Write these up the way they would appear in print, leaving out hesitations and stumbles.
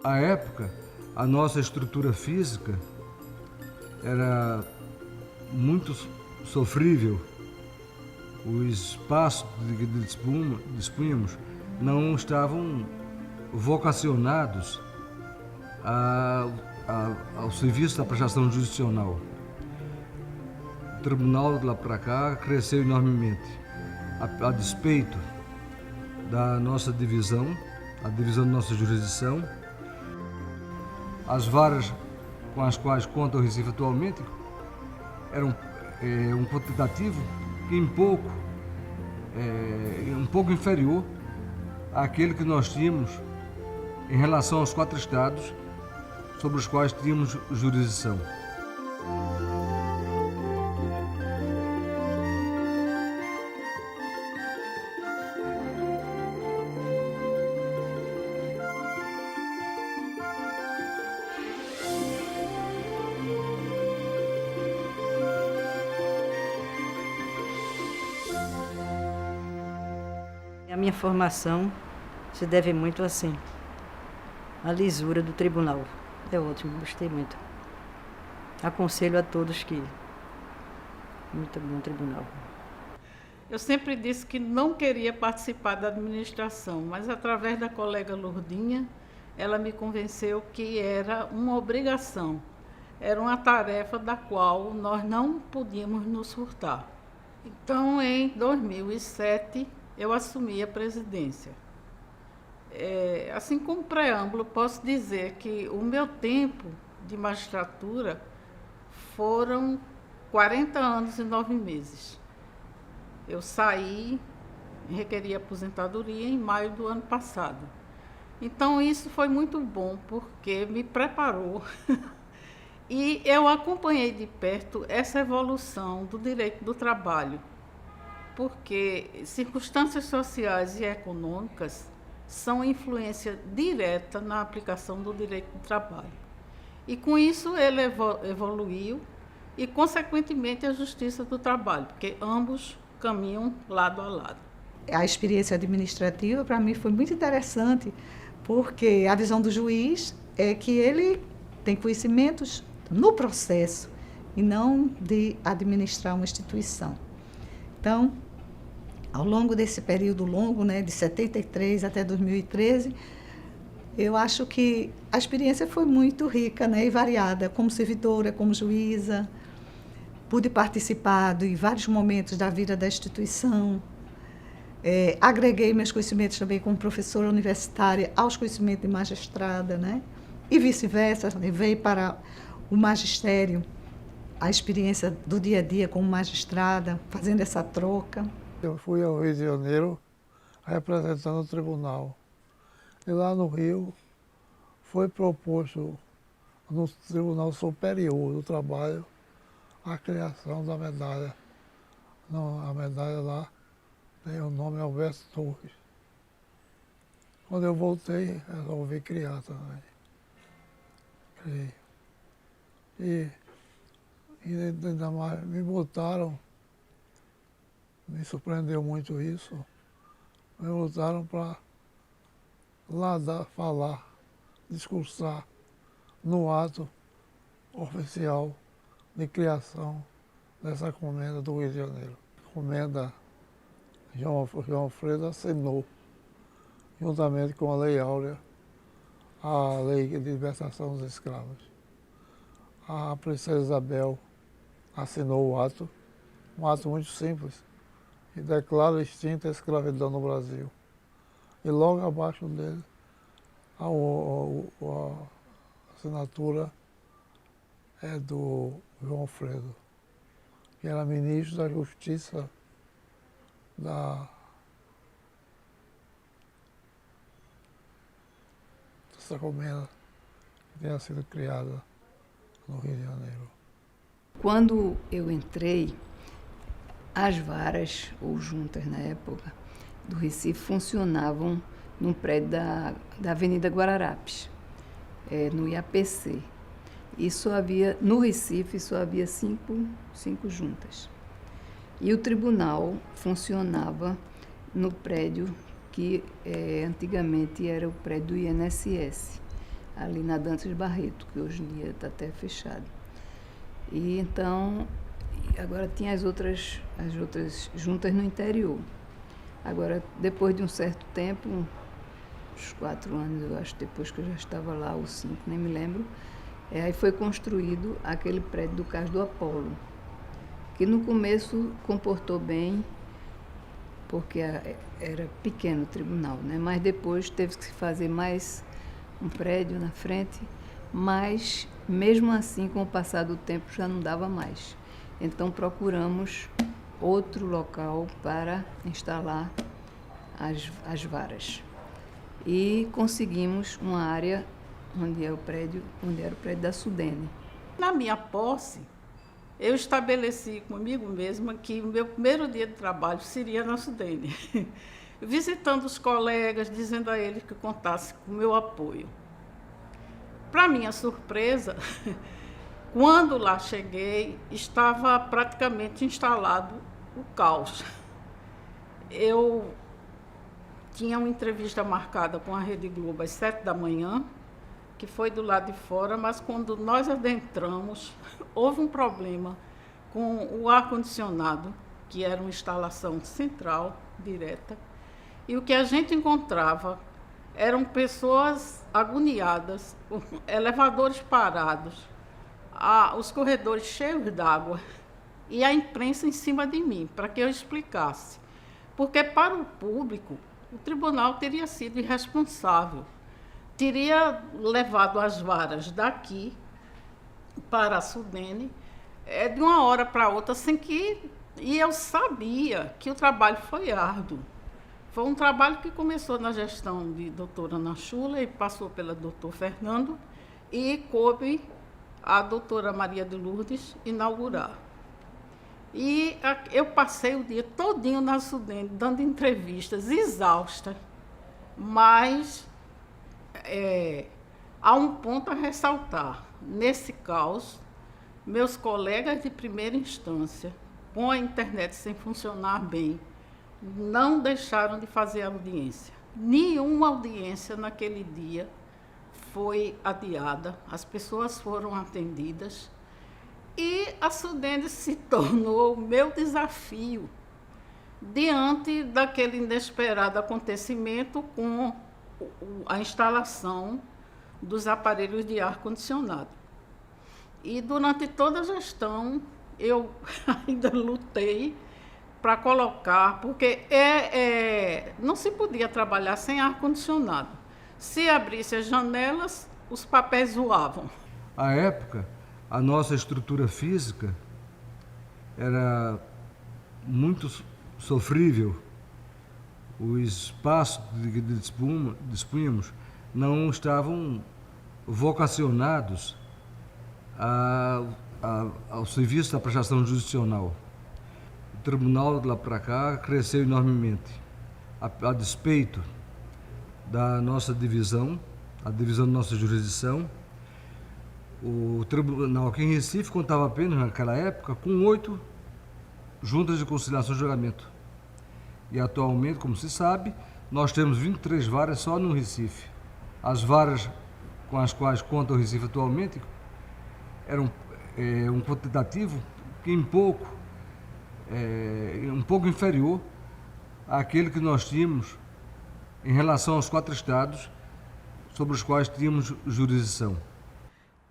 À época, a nossa estrutura física era muito sofrível. Os espaços de que dispunhamos não estavam vocacionados ao serviço da prestação jurisdicional. O tribunal de lá para cá cresceu enormemente, a despeito da nossa divisão, a divisão da nossa jurisdição. As varas com as quais conta o Recife atualmente eram um quantitativo que um pouco inferior àquele que nós tínhamos em relação aos 4 estados sobre os quais tínhamos jurisdição. A minha formação se deve muito assim, à lisura do tribunal. É ótimo, gostei muito. Aconselho a todos que... Muito bom tribunal. Eu sempre disse que não queria participar da administração, mas através da colega Lourdinha, ela me convenceu que era uma obrigação, era uma tarefa da qual nós não podíamos nos furtar. Então, em 2007, eu assumi a presidência. Assim como preâmbulo, posso dizer que o meu tempo de magistratura foram 40 anos e 9 meses. Eu saí, requeri aposentadoria em maio do ano passado. Então, isso foi muito bom, porque me preparou e eu acompanhei de perto essa evolução do direito do trabalho, porque circunstâncias sociais e econômicas são influência direta na aplicação do direito do trabalho. E com isso ele evoluiu e, consequentemente, a justiça do trabalho, porque ambos caminham lado a lado. A experiência administrativa, para mim, foi muito interessante, porque a visão do juiz é que ele tem conhecimentos no processo e não de administrar uma instituição. Então, ao longo desse período longo, né, de 73 até 2013, eu acho que a experiência foi muito rica, né, e variada, como servidora, como juíza. Pude participar de vários momentos da vida da instituição. Agreguei meus conhecimentos também como professora universitária aos conhecimentos de magistrada, né? E vice-versa, levei para o magistério a experiência do dia a dia como magistrada, fazendo essa troca. Eu fui ao Rio de Janeiro representando o tribunal. E lá no Rio foi proposto no Tribunal Superior do Trabalho a criação da medalha. A medalha lá tem o nome Alberto Torres. Quando eu voltei, resolvi criar também. Criei. E ainda mais me botaram, me surpreendeu muito isso, me botaram para lá falar, discursar no ato oficial de criação dessa comenda do Rio de Janeiro. A comenda João Alfredo assinou, juntamente com a Lei Áurea, a Lei de Libertação dos Escravos. A princesa Isabel assinou o ato, um ato muito simples, que declara extinta a escravidão no Brasil. E logo abaixo dele, a assinatura é do João Alfredo, que era ministro da Justiça dessa comenda que tinha sido criada no Rio de Janeiro. Quando eu entrei, as varas, ou juntas na época, do Recife funcionavam num prédio da Avenida Guararapes, no IAPC. E no Recife só havia cinco juntas. E o tribunal funcionava no prédio que antigamente era o prédio do INSS, ali na Dantas Barreto, que hoje em dia está até fechado. E então, agora tinha as outras juntas no interior. Agora, depois de um certo tempo, uns 4 anos, eu acho, depois que eu já estava lá, ou 5, nem me lembro, aí foi construído aquele prédio do Cais do Apolo, que no começo comportou bem, porque era pequeno o tribunal, né? Mas depois teve que se fazer mais um prédio na frente, mas mesmo assim, com o passar do tempo, já não dava mais. Então procuramos outro local para instalar as varas. E conseguimos uma área onde era o prédio da Sudene. Na minha posse, eu estabeleci comigo mesma que o meu primeiro dia de trabalho seria na Sudene, visitando os colegas, dizendo a eles que contasse com o meu apoio. Para minha surpresa, quando lá cheguei, estava praticamente instalado o caos. Eu tinha uma entrevista marcada com a Rede Globo às 7 da manhã, que foi do lado de fora, mas quando nós adentramos, houve um problema com o ar-condicionado, que era uma instalação central, direta, e o que a gente encontrava eram pessoas agoniadas, elevadores parados, os corredores cheios d'água e a imprensa em cima de mim, para que eu explicasse. Porque para o público, o tribunal teria sido irresponsável. Teria levado as varas daqui para a Sudene de uma hora para outra, sem que... E eu sabia que o trabalho foi árduo. Foi um trabalho que começou na gestão de doutora Ana Chula e passou pela doutor Fernando e coube a doutora Maria de Lourdes inaugurar. E eu passei o dia todinho na Sudene, dando entrevistas, exausta, mas há um ponto a ressaltar. Nesse caos, meus colegas de primeira instância, com a internet sem funcionar bem, não deixaram de fazer audiência. Nenhuma audiência naquele dia foi adiada, as pessoas foram atendidas e a Sudene se tornou o meu desafio diante daquele inesperado acontecimento com a instalação dos aparelhos de ar-condicionado. E durante toda a gestão eu ainda lutei para colocar, porque não se podia trabalhar sem ar-condicionado. Se abrisse as janelas, os papéis voavam. À época, a nossa estrutura física era muito sofrível. Os espaços de que dispunhamos não estavam vocacionados ao serviço da prestação jurisdicional. O tribunal de lá para cá cresceu enormemente, a despeito da nossa divisão, a divisão da nossa jurisdição. O tribunal aqui em Recife contava apenas, naquela época, com 8 juntas de conciliação e julgamento. E atualmente, como se sabe, nós temos 23 varas só no Recife. As varas com as quais conta o Recife atualmente eram um quantitativo que um pouco inferior àquele que nós tínhamos em relação aos 4 estados sobre os quais tínhamos jurisdição.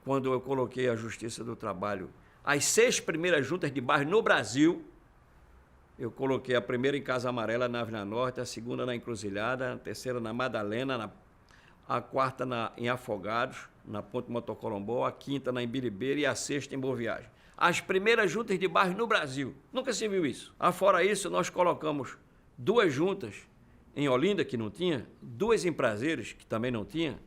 Quando eu coloquei a Justiça do Trabalho, as 6 primeiras juntas de bairro no Brasil, eu coloquei a primeira em Casa Amarela, na Avenida Norte, a segunda na Encruzilhada, a terceira na Madalena, a quarta em Afogados, na Ponte Motocorombó, a quinta na Imbiribeira e a sexta em Boa Viagem. As primeiras juntas de bairro no Brasil. Nunca se viu isso. Afora isso, nós colocamos 2 juntas em Olinda, que não tinha, 2 em Prazeres, que também não tinha,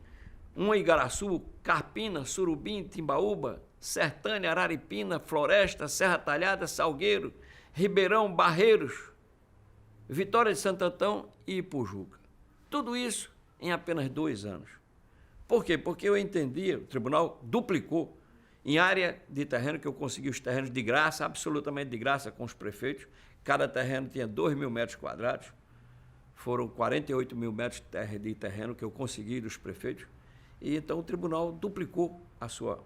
uma em Igaraçu, Carpina, Surubim, Timbaúba, Sertânia, Araripina, Floresta, Serra Talhada, Salgueiro, Ribeirão, Barreiros, Vitória de Santo Antão e Ipujuca. Tudo isso em apenas 2 anos. Por quê? Porque eu entendia, o tribunal duplicou em área de terreno, que eu consegui os terrenos de graça, absolutamente de graça com os prefeitos. Cada terreno tinha 2.000 metros quadrados. Foram 48 mil metros de terreno que eu consegui dos prefeitos. E então o tribunal duplicou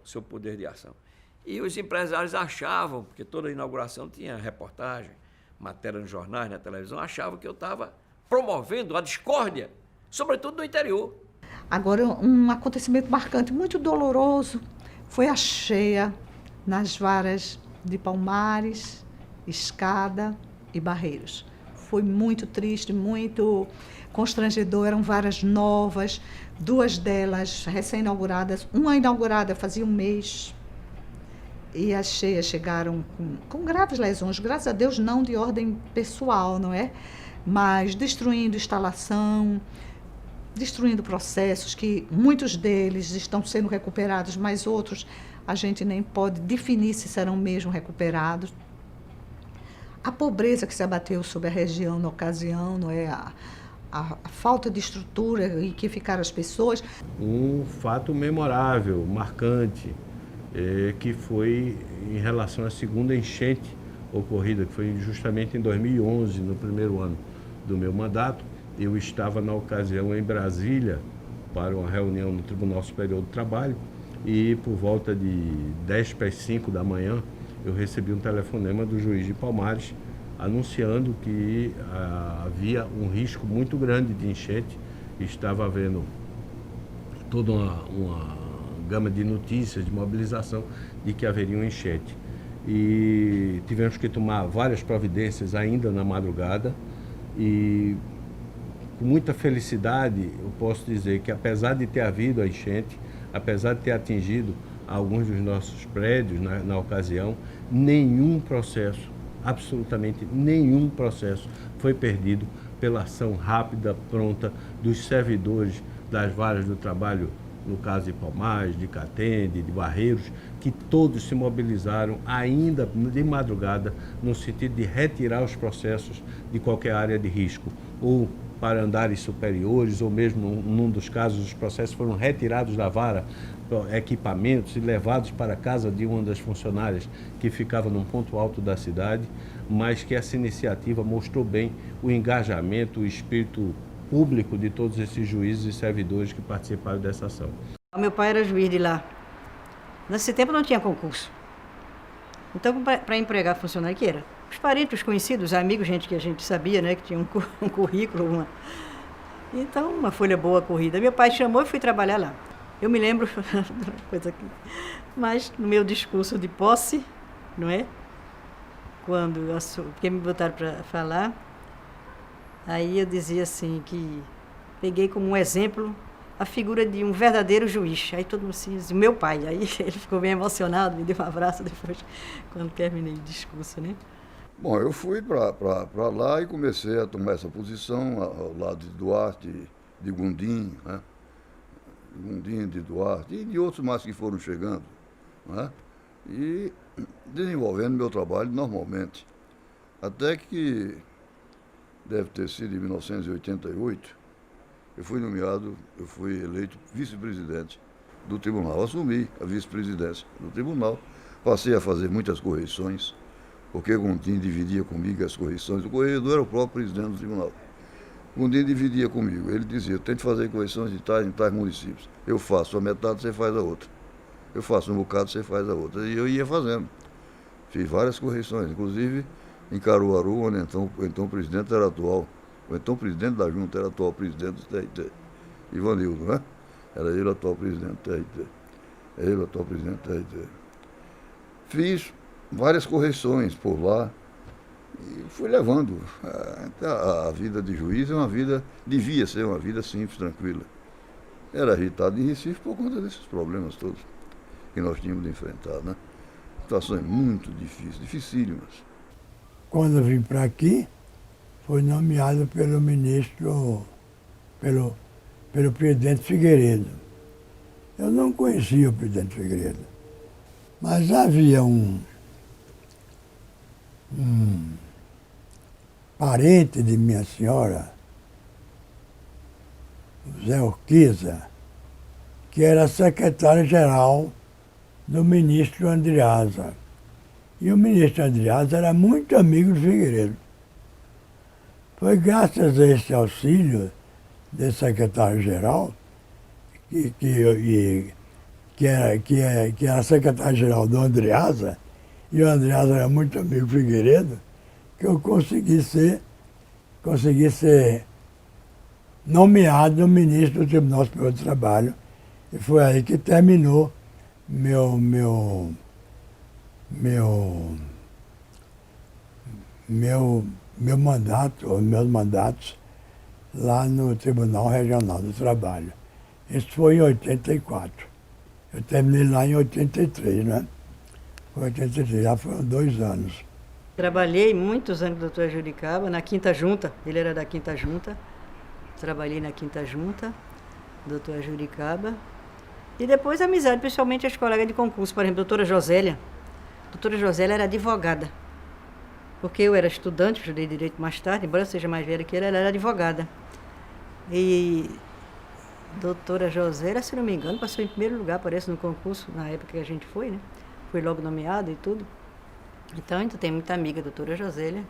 seu poder de ação. E os empresários achavam, porque toda inauguração tinha reportagem, matéria nos jornais, na televisão, achavam que eu estava promovendo a discórdia, sobretudo no interior. Agora, um acontecimento marcante, muito doloroso, foi a cheia nas varas de Palmares, Escada e Barreiros. Foi muito triste, muito constrangedor, eram varas novas, 2 delas recém-inauguradas, uma inaugurada fazia um mês, e as cheias chegaram com graves lesões, graças a Deus não de ordem pessoal, não é? Mas destruindo instalação, destruindo processos que muitos deles estão sendo recuperados, mas outros a gente nem pode definir se serão mesmo recuperados. A pobreza que se abateu sobre a região na ocasião, não é? A falta de estrutura em que ficaram as pessoas. Um fato memorável, marcante, que foi em relação à segunda enchente ocorrida, que foi justamente em 2011, no primeiro ano do meu mandato. Eu estava, na ocasião, em Brasília, para uma reunião no Tribunal Superior do Trabalho, e por volta de 10:05 da manhã, eu recebi um telefonema do juiz de Palmares, anunciando que havia um risco muito grande de enchente. Estava havendo toda uma gama de notícias, de mobilização, de que haveria um enchente. E tivemos que tomar várias providências ainda na madrugada, e com muita felicidade eu posso dizer que, apesar de ter havido a enchente, apesar de ter atingido alguns dos nossos prédios na ocasião, nenhum processo, absolutamente nenhum processo foi perdido pela ação rápida, pronta dos servidores das varas do trabalho, no caso de Palmares, de Catende, de Barreiros, que todos se mobilizaram ainda de madrugada no sentido de retirar os processos de qualquer área de risco, ou para andares superiores, ou mesmo, num dos casos, os processos foram retirados da vara, equipamentos, e levados para a casa de uma das funcionárias que ficava num ponto alto da cidade, mas que essa iniciativa mostrou bem o engajamento, o espírito público de todos esses juízes e servidores que participaram dessa ação. O meu pai era juiz de lá. Nesse tempo não tinha concurso. Então, para empregar funcionário, que era? Os parentes, os conhecidos, os amigos, gente que a gente sabia, né, que tinha um currículo, Então, uma folha boa corrida. Meu pai chamou e fui trabalhar lá. Eu me lembro, coisa aqui, mas no meu discurso de posse, não é? Porque me botaram para falar, aí eu dizia assim, que peguei como um exemplo a figura de um verdadeiro juiz. Aí todo mundo assim, o meu pai. Aí ele ficou bem emocionado, me deu um abraço depois, quando terminei o discurso, né? Bom, eu fui para lá e comecei a tomar essa posição ao lado de Duarte, de Gondim, né? Gondim, de Duarte e de outros mais que foram chegando, né? E desenvolvendo meu trabalho normalmente. Até que deve ter sido em 1988, eu fui eleito vice-presidente do tribunal. Assumi a vice-presidência do tribunal, passei a fazer muitas correções, porque Gondim dividia comigo as correções. O corregedor era o próprio presidente do tribunal. Gondim dividia comigo. Ele dizia, tente fazer correções em tais municípios. Eu faço a metade, você faz a outra. Eu faço um bocado, você faz a outra. E eu ia fazendo. Fiz várias correções, inclusive em Caruaru, onde então o presidente era atual. O então presidente da Junta era atual presidente do TRT. Ivanildo, né? Era ele o atual presidente do TRT. Ele o atual presidente do TRT. Fiz várias correções por lá e fui levando. A vida de juiz devia ser uma vida simples, tranquila. Era irritado em Recife por conta desses problemas todos que nós tínhamos de enfrentar, né? Situações muito difíceis, dificílimas. Quando eu vim para aqui, foi nomeado pelo ministro, pelo presidente Figueiredo. Eu não conhecia o presidente Figueiredo, mas havia um parente de minha senhora, Zé Urquiza, que era secretário-geral do ministro Andreasa. E o ministro Andreasa era muito amigo de Figueiredo. Foi graças a esse auxílio desse secretário-geral que era secretário-geral do Andreasa, e o Andreasa era muito amigo do Figueiredo, que eu consegui ser nomeado ministro do Tribunal Superior do Trabalho. E foi aí que terminou meus mandatos lá no Tribunal Regional do Trabalho. Isso foi em 84. Eu terminei lá em 83, né? Foi 83, já foram 2 anos. Trabalhei muitos anos com o doutor Juricaba, na Quinta Junta, ele era da Quinta Junta. Trabalhei na Quinta Junta, doutor Juricaba. E depois amizade, principalmente as colegas de concurso, por exemplo, doutora Josélia. Doutora Josélia era advogada, porque eu era estudante, estudei Direito mais tarde, embora eu seja mais velha que ela era advogada. E doutora Josélia, se não me engano, passou em primeiro lugar, parece, no concurso, na época que a gente foi, né? Foi logo nomeada e tudo. Então, ainda tem muita amiga, doutora Josélia.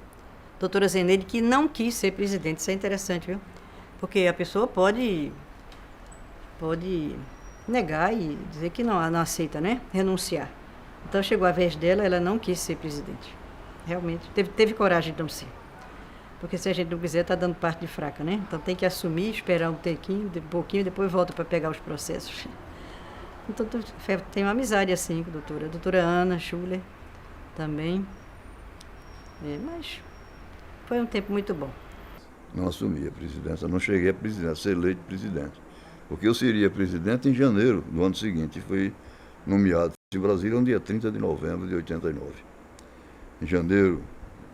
Doutora Zeneide, que não quis ser presidente, isso é interessante, viu? Porque a pessoa pode negar e dizer que não aceita, né? Renunciar. Então, chegou a vez dela, ela não quis ser presidente. Realmente, teve coragem de não ser. Porque se a gente não quiser, está dando parte de fraca, né? Então, tem que assumir, esperar um pouquinho, depois volta para pegar os processos. Então, tenho uma amizade assim com a doutora. A doutora Ana Schuller também. Mas foi um tempo muito bom. Não assumi a presidência, não cheguei a presidência, a ser eleito presidente. Porque eu seria presidente em janeiro do ano seguinte. Fui nomeado em Brasília no dia 30 de novembro de 89. Em janeiro,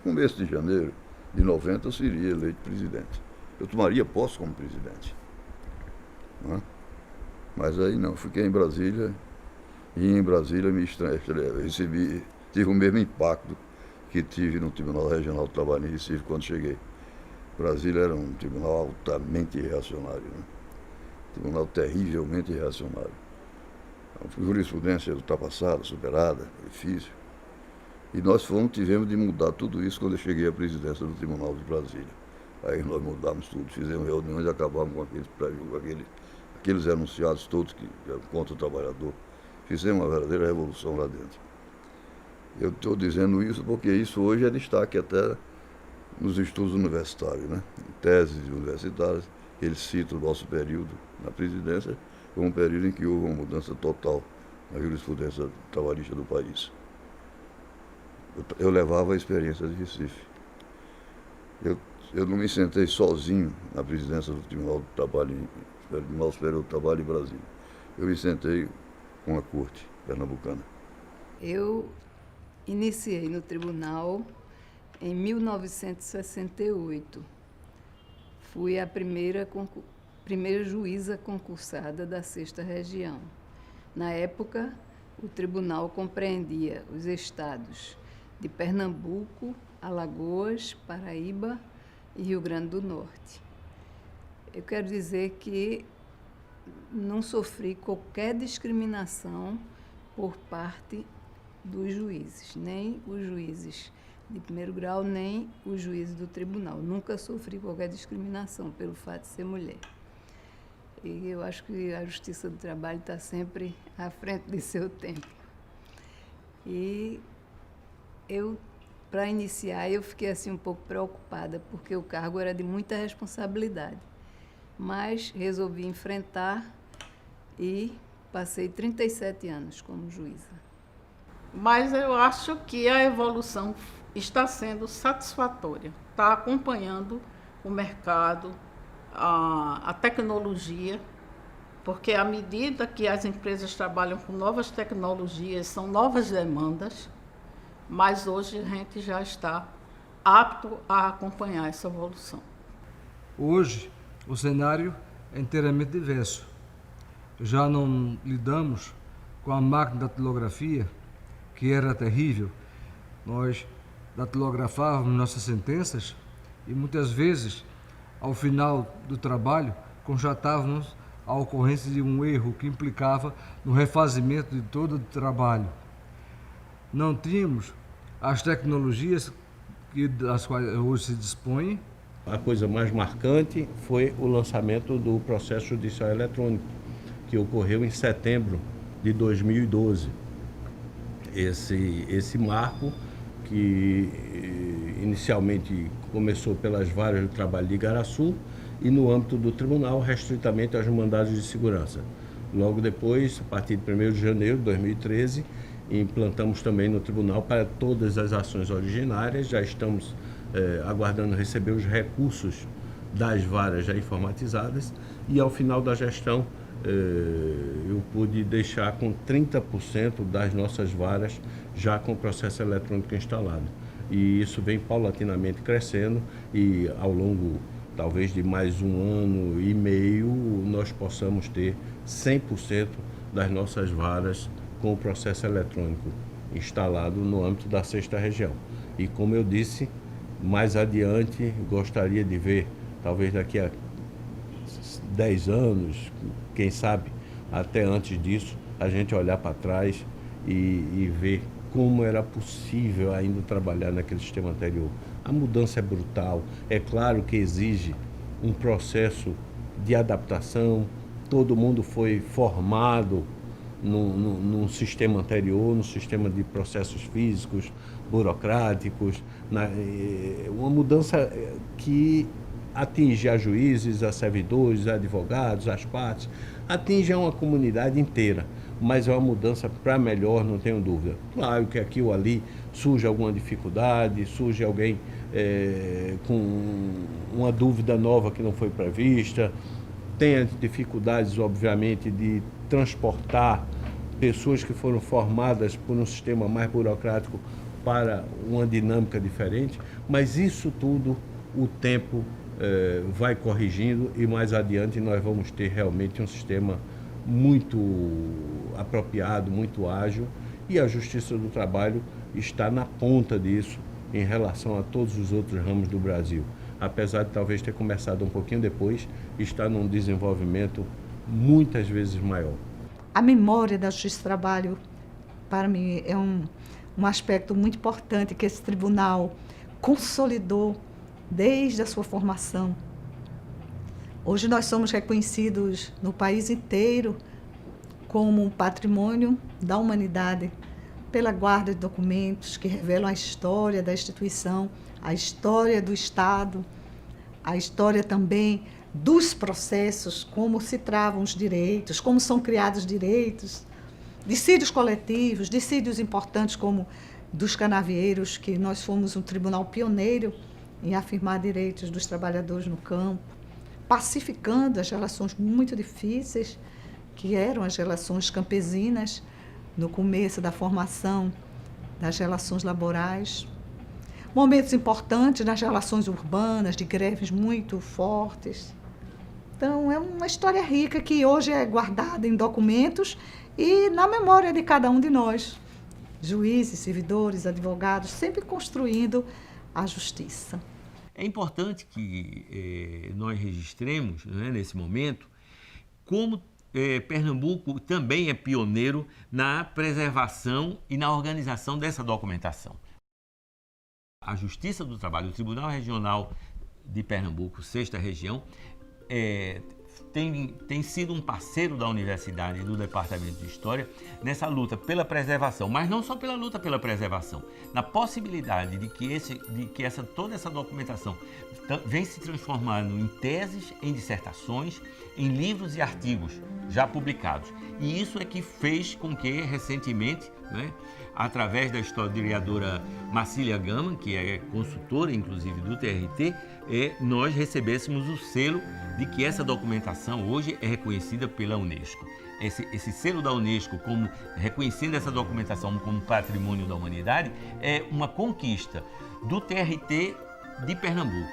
começo de janeiro de 90, eu seria eleito presidente. Eu tomaria posse como presidente. Não é? Mas aí não, fiquei em Brasília e em Brasília tive o mesmo impacto que tive no Tribunal Regional do Trabalho em Recife quando cheguei. Brasília era um tribunal altamente reacionário, né? Tribunal terrivelmente reacionário. A jurisprudência ultrapassada, superada, difícil. E nós tivemos de mudar tudo isso quando eu cheguei à presidência do Tribunal de Brasília. Aí nós mudamos tudo, fizemos reuniões e acabamos com aqueles enunciados todos que contra o trabalhador. Fizemos uma verdadeira revolução lá dentro. Eu estou dizendo isso porque isso hoje é destaque até nos estudos universitários, né? Em teses universitárias, eles citam o nosso período na presidência como um período em que houve uma mudança total na jurisprudência trabalhista do país. Eu levava a experiência de Recife. Eu não me sentei sozinho na presidência do Tribunal do Trabalho, Tribunal Superior do Trabalho em Brasília. Eu me sentei com a corte pernambucana. Eu iniciei no tribunal em 1968. Fui a primeira juíza concursada da 6ª Região. Na época, o tribunal compreendia os estados de Pernambuco, Alagoas, Paraíba e Rio Grande do Norte. Eu quero dizer que não sofri qualquer discriminação por parte dos juízes, nem os juízes de primeiro grau, nem os juízes do tribunal. Nunca sofri qualquer discriminação pelo fato de ser mulher. E eu acho que a Justiça do Trabalho está sempre à frente de seu tempo. E para iniciar, eu fiquei assim um pouco preocupada, porque o cargo era de muita responsabilidade. Mas resolvi enfrentar e passei 37 anos como juíza. Mas eu acho que a evolução está sendo satisfatória. Está acompanhando o mercado, a tecnologia, porque à medida que as empresas trabalham com novas tecnologias, são novas demandas, mas hoje a gente já está apto a acompanhar essa evolução. Hoje, o cenário é inteiramente diverso. Já não lidamos com a máquina da datilografia, que era terrível. Nós datilografávamos nossas sentenças e muitas vezes, ao final do trabalho, constatávamos a ocorrência de um erro que implicava no refazimento de todo o trabalho. Não tínhamos as tecnologias das quais hoje se dispõe. A coisa mais marcante foi o lançamento do processo judicial eletrônico, que ocorreu em setembro de 2012. Esse marco que inicialmente começou pelas varas do trabalho de Igaraçu e no âmbito do tribunal, restritamente aos mandados de segurança. Logo depois, a partir de 1º de janeiro de 2013, implantamos também no tribunal para todas as ações originárias. Já estamos aguardando receber os recursos das varas já informatizadas e ao final da gestão eu pude deixar com 30% das nossas varas já com o processo eletrônico instalado. E isso vem paulatinamente crescendo e ao longo talvez de mais 1 ano e meio nós possamos ter 100% das nossas varas com o processo eletrônico instalado no âmbito da 6ª região. E como eu disse, mais adiante gostaria de ver, talvez daqui a 10 anos, quem sabe até antes disso, a gente olhar para trás e ver como era possível ainda trabalhar naquele sistema anterior. A mudança é brutal, é claro que exige um processo de adaptação, todo mundo foi formado num sistema anterior, no sistema de processos físicos, burocráticos, uma mudança que atinge a juízes, a servidores, a advogados, as partes, atinge a uma comunidade inteira, mas é uma mudança para melhor, não tenho dúvida. Claro que aqui ou ali surge alguma dificuldade, surge alguém com uma dúvida nova que não foi prevista, tem as dificuldades, obviamente, de transportar pessoas que foram formadas por um sistema mais burocrático para uma dinâmica diferente, mas isso tudo o tempo vai corrigindo e mais adiante nós vamos ter realmente um sistema muito apropriado, muito ágil, e a Justiça do Trabalho está na ponta disso em relação a todos os outros ramos do Brasil. Apesar de talvez ter começado um pouquinho depois, está num desenvolvimento muitas vezes maior. A memória da Justiça do Trabalho, para mim, é um aspecto muito importante que esse tribunal consolidou desde a sua formação. Hoje nós somos reconhecidos no país inteiro como um patrimônio da humanidade pela guarda de documentos que revelam a história da instituição, a história do Estado, a história também dos processos, como se travam os direitos, como são criados direitos, dissídios coletivos, dissídios importantes como dos canavieiros, que nós fomos um tribunal pioneiro em afirmar direitos dos trabalhadores no campo, pacificando as relações muito difíceis, que eram as relações campesinas, no começo da formação das relações laborais. Momentos importantes nas relações urbanas, de greves muito fortes. Então, é uma história rica que hoje é guardada em documentos e na memória de cada um de nós, juízes, servidores, advogados, sempre construindo a justiça. É importante que nós registremos, né, nesse momento, como Pernambuco também é pioneiro na preservação e na organização dessa documentação. A Justiça do Trabalho, o Tribunal Regional de Pernambuco, 6ª Região, tem sido um parceiro da Universidade e do Departamento de História nessa luta pela preservação, mas não só pela luta pela preservação, na possibilidade de que toda essa documentação vem se transformando em teses, em dissertações, em livros e artigos já publicados. E isso é que fez com que, recentemente, né, através da historiadora Marcília Gama, que é consultora, inclusive, do TRT, nós recebêssemos o selo de que essa documentação hoje é reconhecida pela Unesco. Esse selo da Unesco, como reconhecendo essa documentação como patrimônio da humanidade, é uma conquista do TRT de Pernambuco.